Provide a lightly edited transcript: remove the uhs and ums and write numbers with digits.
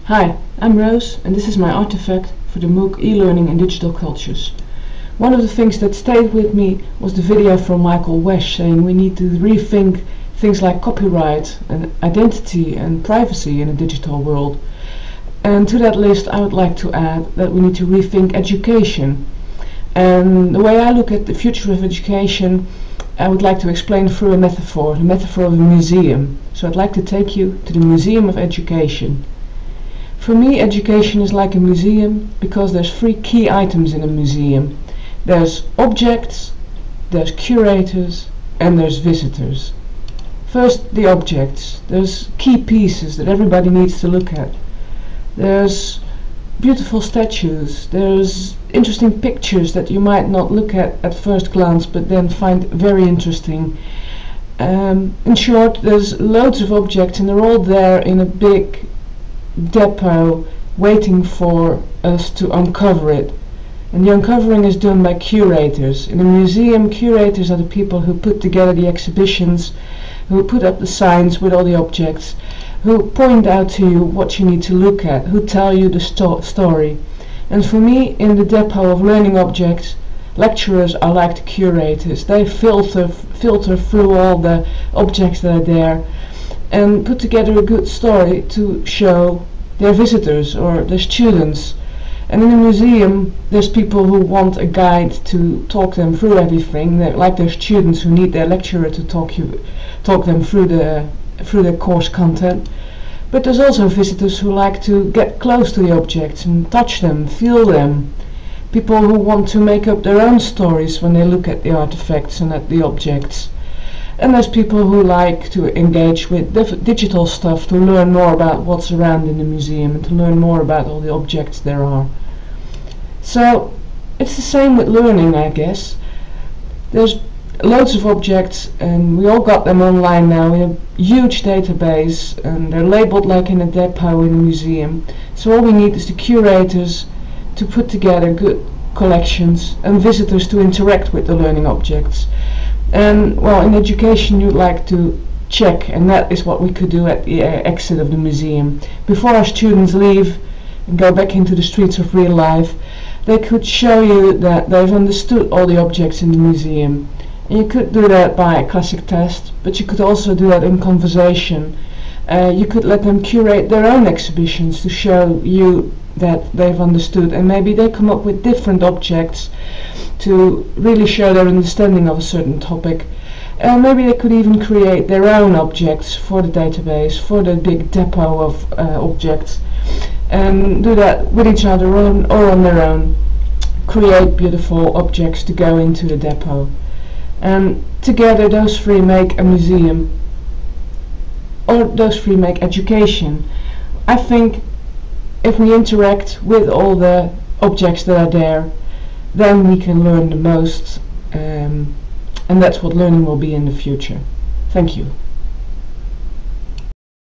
Hi, I'm Rose and this is my artifact for the MOOC e-learning in digital cultures. One of the things that stayed with me was the video from Michael Wesch saying we need to rethink things like copyright and identity and privacy in a digital world. And to that list I would like to add that we need to rethink education. And the way I look at the future of education, I would like to explain through a metaphor, the metaphor of a museum. So I'd like to take you to the Museum of Education. For me, education is like a museum because there's three key items in a museum. There's objects, there's curators, and there's visitors. First, the objects. There's key pieces that everybody needs to look at. There's beautiful statues, there's interesting pictures that you might not look at first glance but then find very interesting. In short, there's loads of objects and they're all there in a big depot waiting for us to uncover it. And the uncovering is done by curators. In a museum, curators are the people who put together the exhibitions, who put up the signs with all the objects, who point out to you what you need to look at, who tell you the story. And for me, in the depot of learning objects, lecturers are like the curators. They filter through all the objects that are there and put together a good story to show their visitors or their students. And in a museum, there's people who want a guide to talk them through everything. They're like their students who need their lecturer to talk them through their course content. But there's also visitors who like to get close to the objects and touch them, feel them. People who want to make up their own stories when they look at the artifacts and at the objects. And there's people who like to engage with digital stuff to learn more about what's around in the museum and to learn more about all the objects there are. So it's the same with learning, I guess. There's loads of objects and we all got them online now. We have a huge database and they're labeled like in a depot in a museum. So all we need is the curators to put together good collections and visitors to interact with the learning objects. And well, in education you'd like to check, and that is what we could do at the exit of the museum. Before our students leave and go back into the streets of real life, they could show you that they've understood all the objects in the museum. And you could do that by a classic test, but you could also do that in conversation. You could let them curate their own exhibitions to show you that they've understood, and maybe they come up with different objects to really show their understanding of a certain topic. And maybe they could even create their own objects for the database, for the big depot of objects, and do that with each other or on their own. Create beautiful objects to go into the depot. And together those three make a museum, or those three make education. I think if we interact with all the objects that are there, then we can learn the most, and that's what learning will be in the future. Thank you.